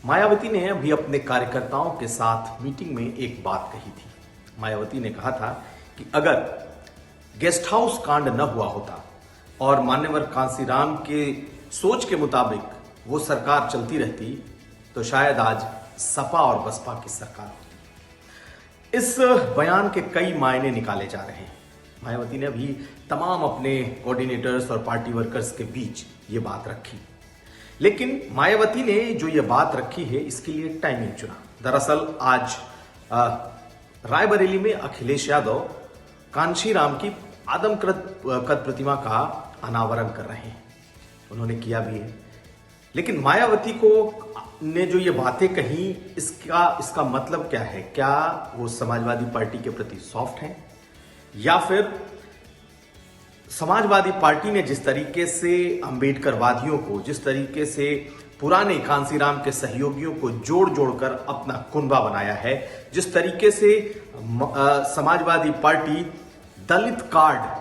मायावती ने अभी अपने कार्यकर्ताओं के साथ मीटिंग में एक बात कही थी। मायावती ने कहा था कि अगर गेस्ट हाउस कांड न हुआ होता और मान्यवर कांसीराम के सोच के मुताबिक वो सरकार चलती रहती तो शायद आज सपा और बसपा की सरकार होती। इस बयान के कई मायने निकाले जा रहे हैं। मायावती ने अभी तमाम अपने कोऑर्डिनेटर्स और पार्टी वर्कर्स के बीच ये बात रखी, लेकिन मायावती ने जो ये बात रखी है इसके लिए टाइमिंग चुना। दरअसल आज रायबरेली में अखिलेश यादव कांशीराम की आदमकद प्रतिमा का अनावरण कर रहे हैं। उन्होंने किया भी है, लेकिन मायावती को ने जो ये बातें कही इसका मतलब क्या है? क्या वो समाजवादी पार्टी के प्रति सॉफ्ट हैं, या फिर समाजवादी पार्टी ने जिस तरीके से अंबेडकरवादियों को, जिस तरीके से पुराने कांसीराम के सहयोगियों को जोड़ जोड़कर अपना कुनबा बनाया है, जिस तरीके से समाजवादी पार्टी दलित कार्ड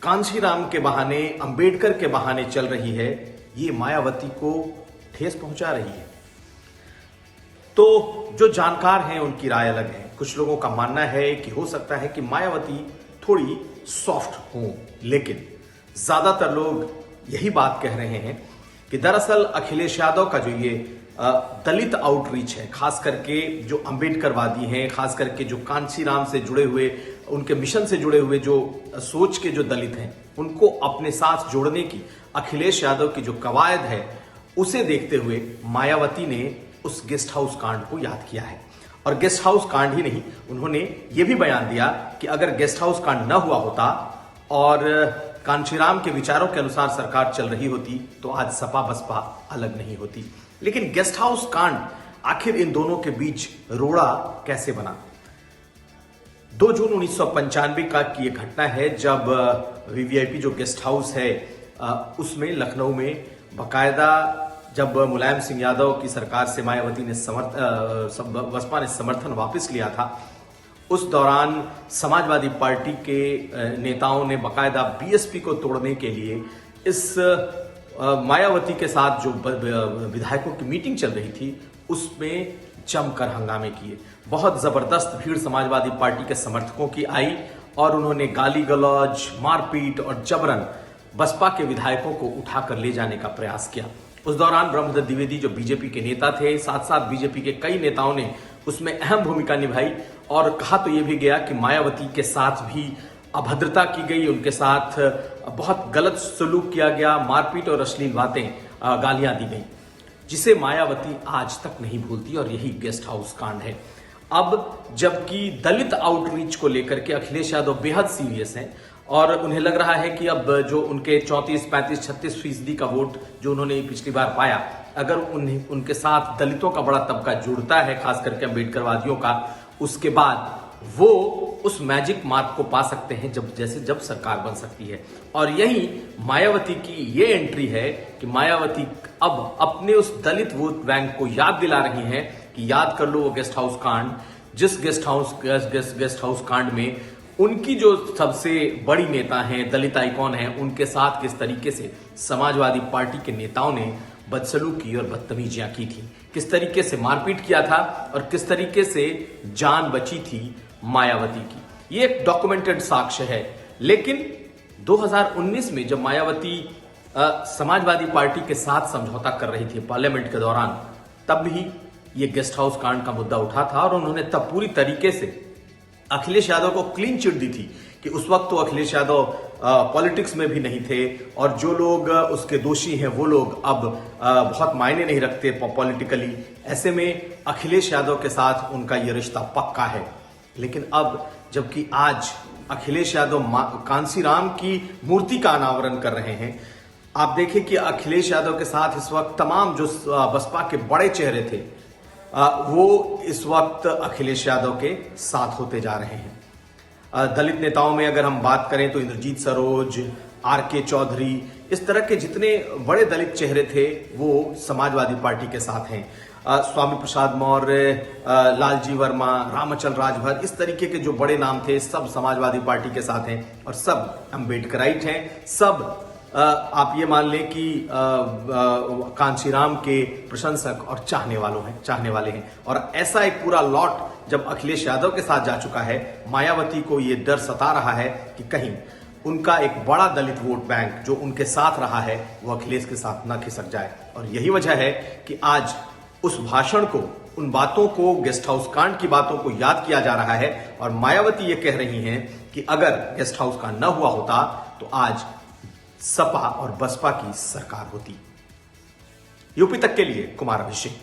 कांशीराम के बहाने, अंबेडकर के बहाने चल रही है, ये मायावती को ठेस पहुंचा रही है। तो जो जानकार हैं उनकी राय अलग है। कुछ लोगों का मानना है कि हो सकता है कि मायावती थोड़ी सॉफ्ट हो, लेकिन ज्यादातर लोग यही बात कह रहे हैं कि दरअसल अखिलेश यादव का जो ये दलित आउटरीच है, खास करके जो अंबेडकरवादी हैं, खास करके जो कांशीराम से जुड़े हुए, उनके मिशन से जुड़े हुए जो सोच के जो दलित हैं, उनको अपने साथ जोड़ने की अखिलेश यादव की जो कवायद है, उसे देखते हुए मायावती ने उस गेस्ट हाउस कांड को याद किया है। और गेस्ट हाउस कांड ही नहीं, उन्होंने ये भी बयान दिया कि अगर गेस्ट हाउस कांड न हुआ होता और कांशीराम के विचारों के अनुसार सरकार चल रही होती तो आज सपा बसपा अलग नहीं होती। लेकिन गेस्ट हाउस कांड आखिर इन दोनों के बीच रोड़ा कैसे बना? 2 जून 1995 का की ये घटना है, जब वीवीआईपी जो गेस्ट हाउस है उसमें लखनऊ में बकायदा जब मुलायम सिंह यादव की सरकार से मायावती ने बसपा ने समर्थन वापस लिया था, उस दौरान समाजवादी पार्टी के नेताओं ने बकायदा बीएसपी को तोड़ने के लिए इस मायावती के साथ जो विधायकों की मीटिंग चल रही थी उसमें जमकर हंगामे किए। बहुत जबरदस्त भीड़ समाजवादी पार्टी के समर्थकों की आई और उन्होंने गाली गलौज, मारपीट और जबरन बसपा के विधायकों को उठाकर ले जाने का प्रयास किया। उस दौरान ब्रह्मदत्त द्विवेदी जो बीजेपी के नेता थे, साथ साथ बीजेपी के कई नेताओं ने उसमें अहम भूमिका निभाई और कहा तो ये भी गया कि मायावती के साथ भी अभद्रता की गई, उनके साथ बहुत गलत सलूक किया गया, मारपीट और अश्लील बातें, गालियां दी गई, जिसे मायावती आज तक नहीं भूलती। और यही गेस्ट हाउस कांड है। अब जबकि दलित आउटरीच को लेकर के अखिलेश यादव बेहद सीरियस हैं और उन्हें लग रहा है कि अब जो उनके 34, 35, 36% का वोट जो उन्होंने पिछली बार पाया, अगर उनके साथ दलितों का बड़ा तबका जुड़ता है, खास करके अंबेडकरवादियों का, उसके बाद वो उस मैजिक मार्क को पा सकते हैं जब सरकार बन सकती है। और यही मायावती की ये एंट्री है कि मायावती अब अपने उस दलित वोट बैंक को याद दिला रही हैं कि याद कर लो वो गेस्ट हाउस कांड, जिस गेस्ट हाउस कांड में उनकी जो सबसे बड़ी नेता हैं, दलित आइकॉन हैं, उनके साथ किस तरीके से समाजवादी पार्टी के नेताओं ने बदसलूकी और बदतमीजियां की थी, किस तरीके से मारपीट किया था और किस तरीके से जान बची थी मायावती की। ये एक डॉक्यूमेंटेड साक्ष्य है। लेकिन 2019 में जब मायावती समाजवादी पार्टी के साथ समझौता कर रही थी पार्लियामेंट के दौरान, तब भी ये गेस्ट हाउस कांड का मुद्दा उठा था और उन्होंने तब पूरी तरीके से अखिलेश यादव को क्लीन चिट दी थी कि उस वक्त तो अखिलेश यादव पॉलिटिक्स में भी नहीं थे और जो लोग उसके दोषी हैं वो लोग अब बहुत मायने नहीं रखते पॉलिटिकली। ऐसे में अखिलेश यादव के साथ उनका ये रिश्ता पक्का है। लेकिन अब जबकि आज अखिलेश यादव कांसीराम की मूर्ति का अनावरण कर रहे हैं, आप देखें कि अखिलेश यादव के साथ इस वक्त तमाम जो बसपा के बड़े चेहरे थे वो इस वक्त अखिलेश यादव के साथ होते जा रहे हैं। दलित नेताओं में अगर हम बात करें तो इंद्रजीत सरोज, आरके चौधरी, इस तरह के जितने बड़े दलित चेहरे थे वो समाजवादी पार्टी के साथ हैं। स्वामी प्रसाद मौर्य, लालजी वर्मा, रामचल राजभर, इस तरीके के जो बड़े नाम थे सब समाजवादी पार्टी के साथ हैं और सब अम्बेडकराइट हैं, सब आप ये मान लें कि कांशीराम के प्रशंसक और चाहने वाले हैं। और ऐसा एक पूरा लॉट जब अखिलेश यादव के साथ जा चुका है, मायावती को ये डर सता रहा है कि कहीं उनका एक बड़ा दलित वोट बैंक जो उनके साथ रहा है वो अखिलेश के साथ न खिसक जाए। और यही वजह है कि आज उस भाषण को, उन बातों को, गेस्ट हाउस कांड की बातों को याद किया जा रहा है। और मायावती ये कह रही हैं कि अगर गेस्ट हाउस कांड न हुआ होता तो आज सपा और बसपा की सरकार होती। यूपी तक के लिए कुमार अभिषेक।